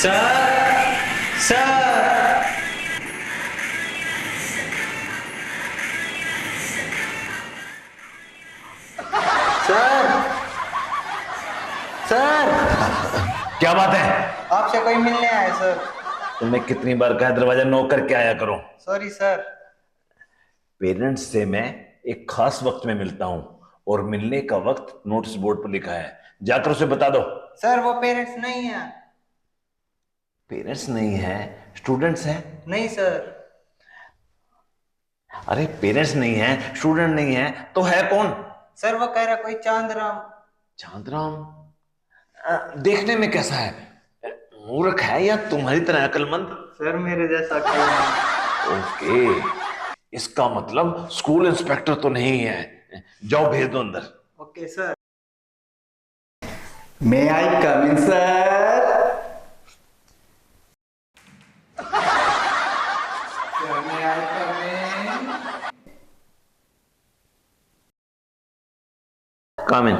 Sir sir sir sir क्या बात है? आपसे कोई मिलने आया सर। तुम्हें कितनी बार कहा दरवाजा नॉक करके आया करो। Sorry sir. पेरेंट्स से मैं एक खास वक्त में मिलता हूं और मिलने का वक्त नोटिस बोर्ड पर लिखा है, जाकर उसे बता दो। सर वो पेरेंट्स नहीं है। पेरेंट्स नहीं है, स्टूडेंट्स है। नहीं सर। अरे पेरेंट्स नहीं है, स्टूडेंट नहीं है तो है कौन? सर वो कह रहा कोई चांदराम। चांदराम? देखने में कैसा है? मूर्ख है या तुम्हारी तरह अक्लमंद? सर मेरे जैसा कोई नहीं। ओके, इसका मतलब स्कूल इंस्पेक्टर तो नहीं है। जाओ भेज दो अंदर। Okay sir. May I come in sir? May I come in? Come in.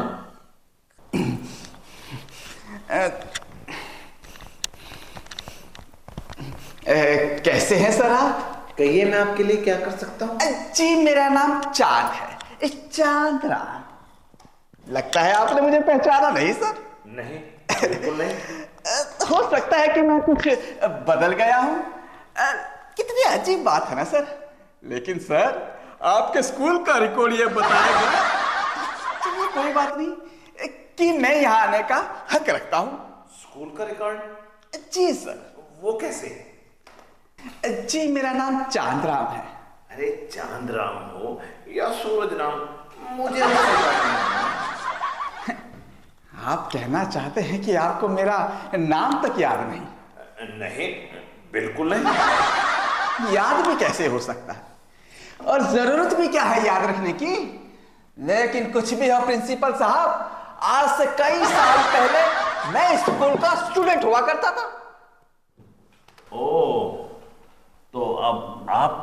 कैसे हैं सर आप? कहिए मैं आपके लिए क्या कर सकता हूँ? जी मेरा नाम चांद है, चांद राम। लगता है आपने मुझे पहचाना नहीं सर। नहीं, बिल्कुल नहीं। हो सकता है कि मैं कुछ बदल गया हूं। कितनी अजीब बात है ना सर। लेकिन सर आपके स्कूल का रिकॉर्ड ये बताएगा, चलिए कोई बात नहीं, कि मैं यहाँ आने का हक रखता हूँ। स्कूल का रिकॉर्ड? जी सर। वो कैसे? जी मेरा नाम चांदराम है। अरे चांदराम हो या सूरज राम, मुझे नहीं पता। आप कहना चाहते हैं कि आपको मेरा नाम तक याद नहीं? नहीं, बिल्कुल नहीं। याद भी कैसे हो सकता है, और जरूरत भी क्या है याद रखने की। लेकिन कुछ भी हो प्रिंसिपल साहब, आज से कई साल पहले मैं स्कूल का स्टूडेंट हुआ करता था। ओ, तो अब आप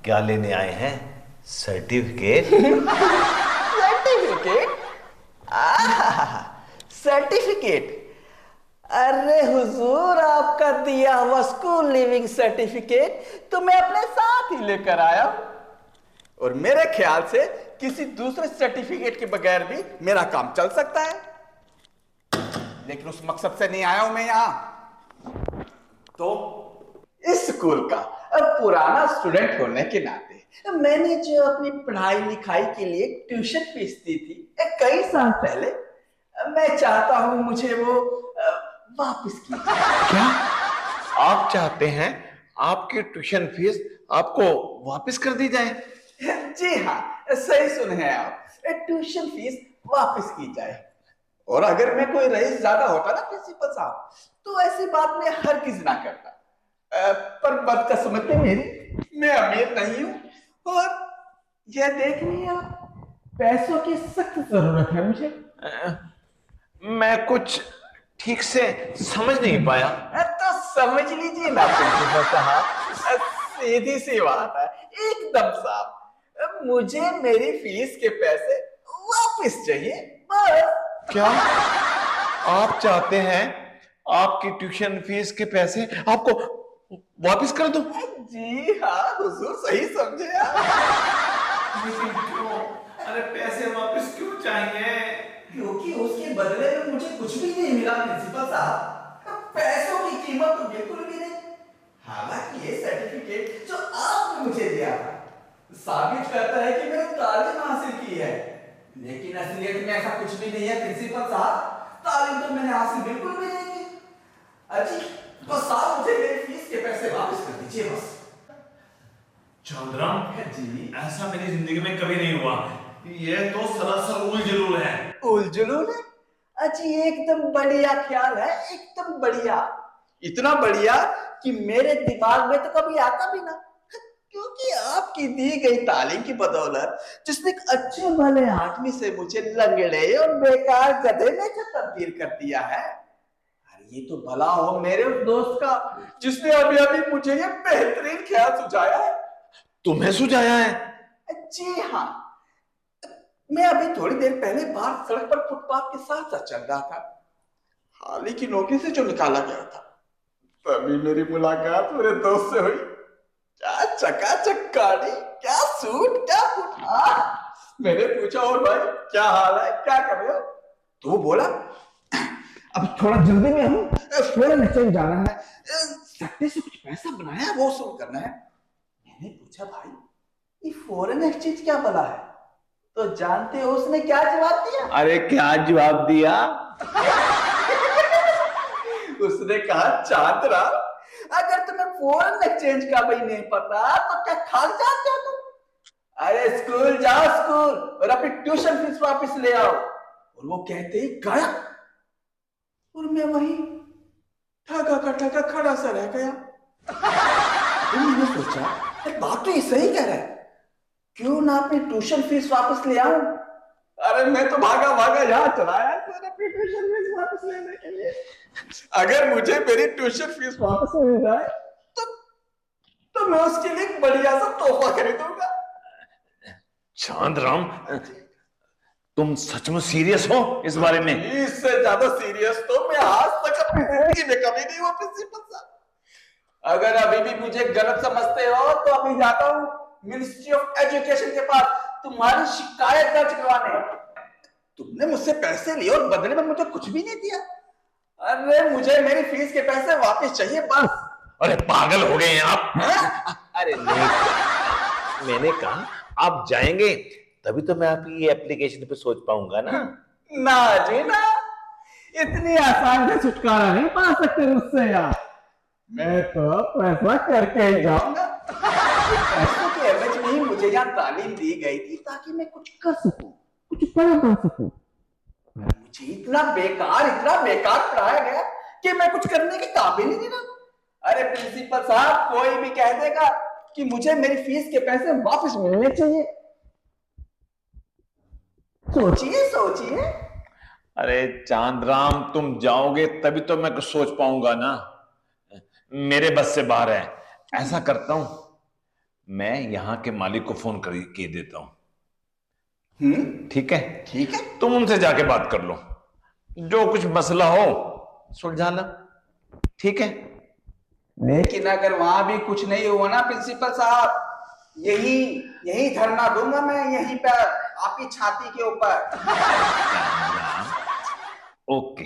क्या लेने आए हैं? सर्टिफिकेट? सर्टिफिकेट? सर्टिफिकेट? अरे हुजूर, आपका दिया हुआ स्कूल लिविंग सर्टिफिकेट तो मैं अपने साथ ही लेकर आया हूं। और मेरे ख्याल से किसी दूसरे सर्टिफिकेट के बगैर भी मेरा काम चल सकता है। लेकिन उस मकसद से नहीं आया हूं मैं यहां। तो इस स्कूल का पुराना स्टूडेंट होने के नाते मैंने जो अपनी पढ़ाई लिखाई के लिए ट्यूशन फीस दी थी कई साल पहले, मैं चाहता हूं मुझे वो वापस की। क्या आप चाहते हैं आपकी ट्यूशन फीस आपको वापस कर दी जाए? जी हाँ, सही सुने हैं आप, ट्यूशन फीस वापस की जाए। और अगर मैं कोई रईस ज्यादा होता ना प्रिंसिपल साहब, तो ऐसी बात में हरगिज ना करता। पर बदकिस्मती मेरी, मैं अमीर नहीं हूं और यह देख रही हैं आप, पैसों की सख्त जरूरत है मुझे। मैं कुछ ठीक से समझ नहीं पाया। तो समझ लीजिए ना प्रिंसिपल साहब, सीधी सी बात है, एकदम साफ। मुझे मेरी फीस के पैसे वापस चाहिए, बस। क्या आप चाहते हैं आपकी ट्यूशन फीस के पैसे आपको वापस कर दूं? जी हाँ हुजूर, सही समझे आप। लेकिन क्यों? अरे पैसे वापस क्यों चाहिए? क्योंकि उसके बदले में मुझे कुछ भी नहीं मिला प्रिंसिपल साहब। पैसों की कीमत तो बिल्कुल भी नहीं। हालांकि ये सर्टिफिकेट जो आपने मुझे दिया था साबित करता है कि मैंने तालीम हासिल की है, लेकिन असलियत में ऐसा कुछ भी नहीं है प्रिंसिपल साहब। तालीम तो मैंने हासिल बिल्कुल भी नहीं की। अजी बस आप मुझे मेरी फीस के पैसे वापस कर दीजिए, बस। चंद्रम जी, ऐसा मेरी जिंदगी में कभी नहीं हुआ। ये तो सरासर उलझुल है। उलझुल है? अजी एकदम बढ़िया ख्याल है, एकदम बढ़िया। इतना बढ़िया कि मेरे दिमाग में तो कभी आता भी ना। क्योंकि आपकी दी गई तालीम की बदौलत जिसने एक अच्छे भले आदमी से मुझे लंगड़े और बेकार गधे में जो तब्दील कर दिया है, अरे ये तो भला हो मेरे उस दोस्त का जिसने अभी अभी मुझे ये बेहतरीन ख्याल सुझाया है। तुम्हें सुझाया है? जी हाँ, मैं अभी थोड़ी देर पहले बाहर सड़क पर फुटपाथ के साथ साथ चल रहा था। हाल ही की नौकरी से जो निकाला गया था, तभी मेरी मुलाकात मेरे दोस्त से हुई। क्या चकाचक गाड़ी, क्या सूट, क्या बूट। मैंने पूछा और भाई क्या हाल है, क्या कर रहे हो? तो वो बोला अब थोड़ा जल्दी में हूँ, फॉरेन एक्सचेंज जाना है, सट्टे से कुछ पैसा बनाया है, वो वसूल करना है। मैंने पूछा भाई ये फॉरेन एक्सचेंज क्या भला है? तो जानते हो उसने क्या जवाब दिया? अरे क्या जवाब दिया? उसने कहा चांदराम, अगर तुम्हें फॉरेन एक्सचेंज का भी नहीं पता तो क्या खाक जाते हो तुम? अरे स्कूल जाओ स्कूल और अपनी ट्यूशन फीस वापस ले आओ। और वो कहते ही गायब। और मैं वहीं ठगा का ठगा खड़ा सा रह गया। फिर मैंने सोचा बात तो ये सही कह रहा है, क्यों ना अपनी ट्यूशन फीस वापस ले आऊं। अरे मैं तो भागा भागा यहाँ चला आया सर अपनी ट्यूशन फीस वापस लेने के लिए। अगर मुझे मेरी ट्यूशन फीस वापस मिल जाए तो मैं उसके लिए एक बढ़िया सा तोहफा खरीदूंगा। चांदराम, तुम सच में सीरियस हो इस बारे में? इससे ज्यादा सीरियस तो मैं आज तक अपनी जिंदगी में कभी नहीं हुआ प्रिंसिपल साहब। अगर अभी भी मुझे गलत समझते हो तो अभी जाता हूँ मिनिस्ट्री ऑफ एजुकेशन के पास तुम्हारी शिकायत दर्ज करवाने। तुमने मुझसे पैसे लिए और बदले में मुझे कुछ भी नहीं दिया। अरे मुझे मेरी फीस के पैसे वापस चाहिए बस। अरे पागल हो गए हैं आप? अरे नहीं, मैंने कहा आप जाएंगे तभी तो मैं आपकी ये एप्लीकेशन पे सोच पाऊंगा ना। ना जी ना, इतनी आसान से छुटकारा नहीं पा सकते मुझसे यार। मैं तो पैसा करके ही जाऊंगा। पैसों के एवज में ही मुझे यहाँ तालीम दी गई थी ताकि मैं कुछ कर सकूं, कुछ बना सकूं। मुझे इतना बेकार पढ़ाया गया कि मैं कुछ करने के काबिल ही नहीं ना। अरे प्रिंसिपल साहब, कोई भी कह देगा कि मुझे मेरी फीस के पैसे वापस मिलने चाहिए। सोचिए सोचिए। अरे चांदराम, तुम जाओगे तभी तो मैं कुछ सोच पाऊंगा ना। मेरे बस से बाहर है। ऐसा करता हूं, मैं यहाँ के मालिक को फोन कर के देता हूं। ठीक है? ठीक है, तुम उनसे जाके बात कर लो, जो कुछ मसला हो सुलझा लो। ठीक है? लेकिन अगर वहां भी कुछ नहीं हुआ ना प्रिंसिपल साहब, यही धरना दूंगा मैं, यहीं पर आपकी छाती के ऊपर। Okay,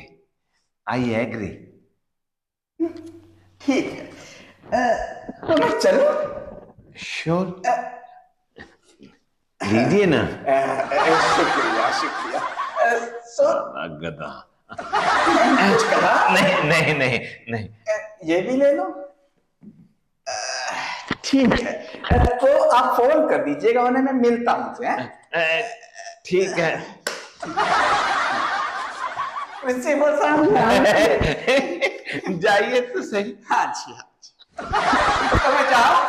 I agree. ठीक है, तो मैं चलूं? श्योर, लीजिए ना। शुक्रिया शुक्रिया। साला गधा। कुछ कहा? नहीं नहीं नहीं नहीं। ये भी ले लो। ठीक है, तो आप फोन कर दीजिएगा उन्हें, मैं मिलता हूँ। ठीक है। प्रिंसिपल साहब जाइए तो सही। हाँ जी हाँ जी। तो मैं जाऊं?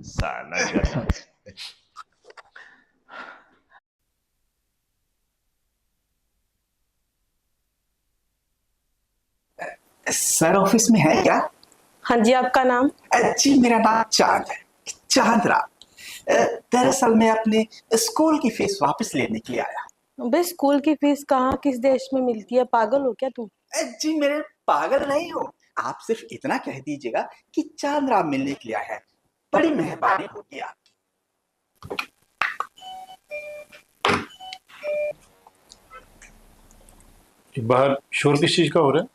साला गधा। सर ऑफिस में है क्या? हाँ जी, आपका नाम? जी मेरा नाम चांद है, चांदराम। दरअसल मैं अपने स्कूल की फीस वापस लेने के लिए आया। भाई स्कूल की फीस कहाँ किस देश में मिलती है? पागल हो क्या तुम? जी मेरे पागल नहीं हो, आप सिर्फ इतना कह दीजिएगा कि चांदराम मिलने के लिए आया है, बड़ी मेहरबानी होगी आपकी। बाहर शोर किस चीज का हो रहा है?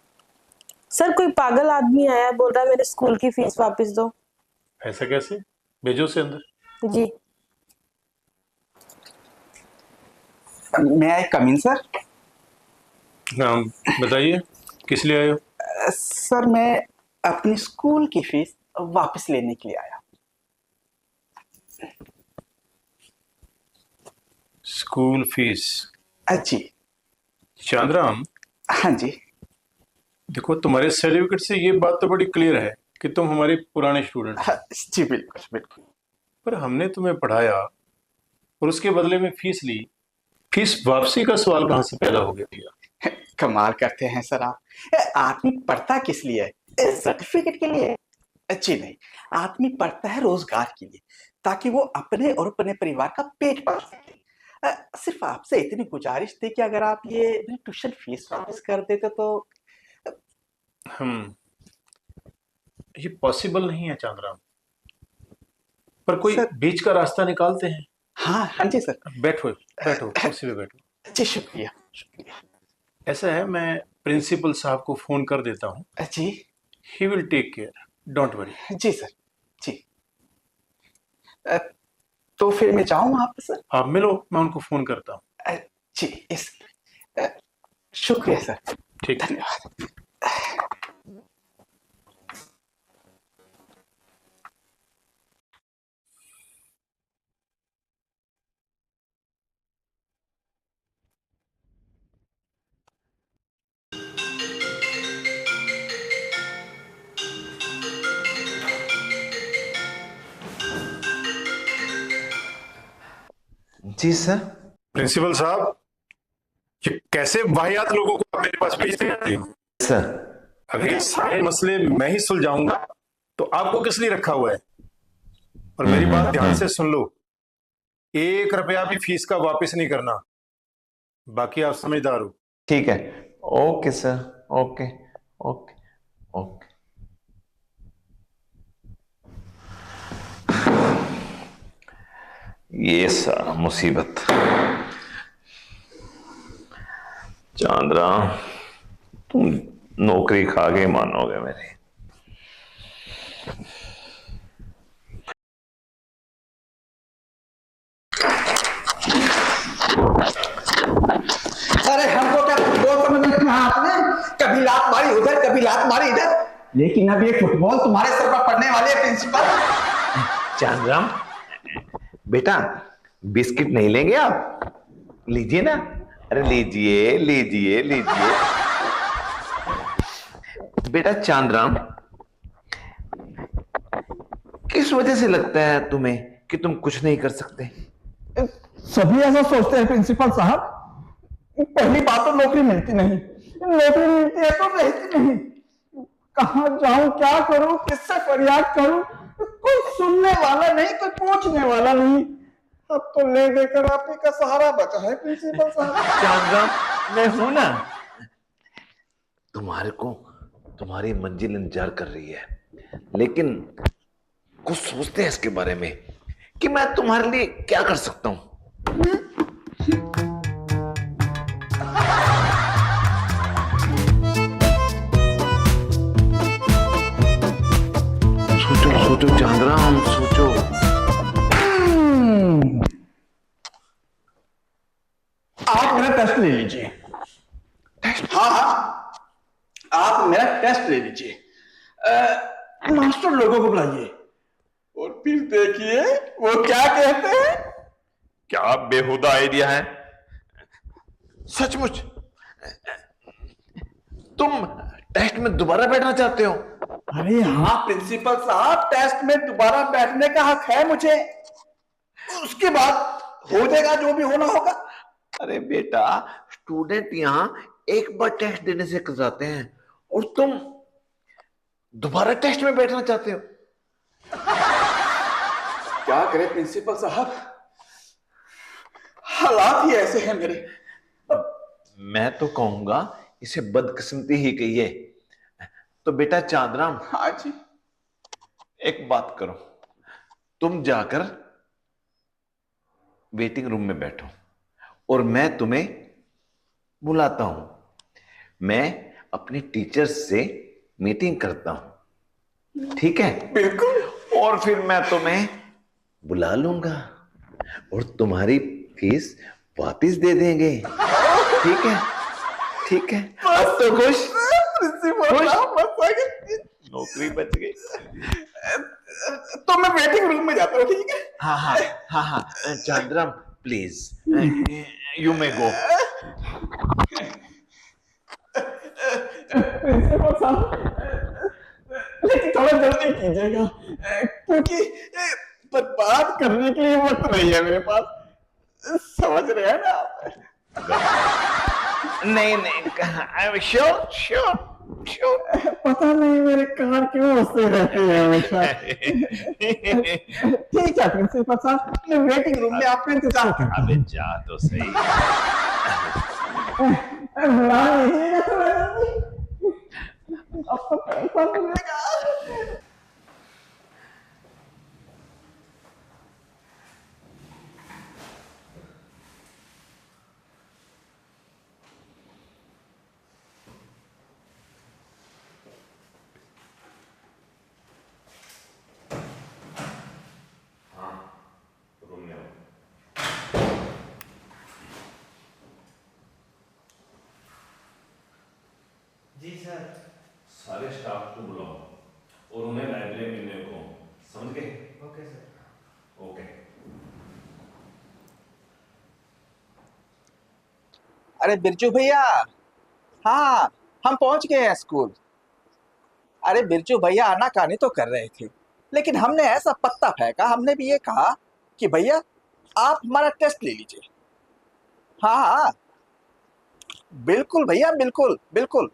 सर कोई पागल आदमी आया, बोल रहा है मेरे स्कूल की फीस वापस दो। ऐसा कैसे? भेजो से अंदर। जी। मैं आई कम इन सर? हाँ बताइए, किस लिए आए हो? सर मैं अपनी स्कूल की फीस वापस लेने के लिए आया। School fees? जी। चांदराम, हाँ जी। देखो तुम्हारे सर्टिफिकेट से ये बात तो बड़ी क्लियर है कि तुम हमारे पुराने स्टूडेंट हो। जी बिल्कुल बिल्कुल। पर हमने तुम्हें पढ़ाया और उसके बदले में फीस ली। फीस वापसी का सवाल कहाँ से पैदा हो गया भैया? कमाल करते हैं सर आप। आदमी पढ़ता किस लिए है? सर्टिफिकेट के लिए? जी नहीं, आदमी पढ़ता है रोजगार के लिए, ताकि वो अपने और अपने परिवार का पेट पाल सके। सिर्फ आपसे इतनी गुजारिश थी कि अगर आप ये ट्यूशन फीस वापस कर देते तो। ये पॉसिबल नहीं है चांदराम, पर कोई सर। बीच का रास्ता निकालते हैं। हाँ जी सर। बैठो बैठो, कुर्सी पे बैठो। जी शुक्रिया शुक्रिया। ऐसा है, मैं प्रिंसिपल साहब को फोन कर देता हूँ। जी he will take care, don't worry. जी सर जी। तो फिर मैं जाऊँ वहाँ पे सर? आप मिलो, मैं उनको फोन करता हूँ। जी इस शुक्रिया सर, ठीक। धन्यवाद। जी सर। प्रिंसिपल साहब, ये कैसे वाहियात लोगों को आप मेरे पास भेजते हैं? सर अगर ये सारे मसले मैं ही सुलझाऊंगा तो आपको किस लिए रखा हुआ है? और मेरी बात ध्यान से सुन लो, 1 रुपया भी फीस का वापस नहीं करना, बाकी आप समझदार हो। ठीक है। Okay sir, okay okay okay. ये सारा मुसीबत। चांदराम, तुम नौकरी खा के मानोगे मेरी। अरे हमको क्या फुटबॉल समझ रखा है आपने? कभी लात मारी उधर, कभी लात मारी इधर, लेकिन अब ये फुटबॉल तुम्हारे सर पर पड़ने वाले है प्रिंसिपल। चांदराम बेटा, बिस्किट नहीं लेंगे आप? लीजिए ना। अरे लीजिए लीजिए लीजिए। बेटा चांदराम, किस वजह से लगता है तुम्हें कि तुम कुछ नहीं कर सकते? सभी ऐसा सोचते हैं प्रिंसिपल साहब। पहली बात तो नौकरी मिलती नहीं, नौकरी मिलती है तो रहती नहीं। कहाँ जाऊं, क्या करूं, किससे फरियाद करूं? कोई सुनने वाला नहीं, कोई पूछने वाला नहीं। अब तो ले देकर आप ही का सहारा बचा है प्रिंसिपल साहब। चांदराम, मैं हूं ना। तुम्हारे को तुम्हारी मंजिल इंतजार कर रही है, लेकिन कुछ सोचते हैं इसके बारे में कि मैं तुम्हारे लिए क्या कर सकता हूं। सोचो सोचो चांदराम, सोचो। आप मेरा टेस्ट ले लीजिए। हाँ हाँ, आप मेरा टेस्ट ले लीजिए। मास्टर लोगों को बुलाइए और फिर देखिए वो क्या कहते हैं। क्या बेहुदा आइडिया है। सचमुच तुम टेस्ट में दोबारा बैठना चाहते हो? अरे हाँ प्रिंसिपल साहब, टेस्ट में दोबारा बैठने का हक है मुझे। उसके बाद हो जाएगा जो भी होना होगा। अरे बेटा, स्टूडेंट यहाँ एक बार टेस्ट देने से कतराते हैं और तुम दोबारा टेस्ट में बैठना चाहते हो। क्या करे प्रिंसिपल साहब, हालात ही ऐसे हैं मेरे। मैं तो कहूंगा इसे बदकिस्मती ही कहिए। तो बेटा चांदराम, हाँ जी। एक बात करो, तुम जाकर वेटिंग रूम में बैठो और मैं तुम्हें बुलाता हूं। मैं अपने टीचर्स से मीटिंग करता हूं, ठीक है? बिल्कुल। और फिर मैं तुम्हें बुला लूंगा और तुम्हारी फीस वापस दे देंगे, ठीक है? ठीक है, अब तो खुश? प्रिंसिपल साहब बस आ गए। नौकरी बच गई। तो मैं वेटिंग रूम में जाता हूँ, ठीक है? हाँ हाँ हाँ हाँ, Chandram please, you may go. Principal साहब, लेकिन थोड़ा जल्दी कीजिएगा, क्योंकि बात करने के लिए वक्त नहीं है मेरे पास। समझ रहे हैं ना आप? नहीं नहीं, I am sure sure sure. पता नहीं मेरे कान क्यों हंसते रहते हैं हमेशा। ठीक है प्रिंसिपल साहब, मैं वेटिंग रूम में आपका इंतजार करता हूँ। अबे जा तो सही। बुला लीजिएगा थोड़ा जल्दी। अब तो पैसा मिलेगा। अरे बिरजू भैया, हाँ हम पहुंच गए हैं स्कूल। अरे बिरजू भैया आनाकानी तो कर रहे थे, लेकिन हमने ऐसा पत्ता फेंका, हमने भी ये कहा कि भैया आप हमारा टेस्ट ले लीजिए। हाँ हाँ बिल्कुल भैया, बिल्कुल बिल्कुल।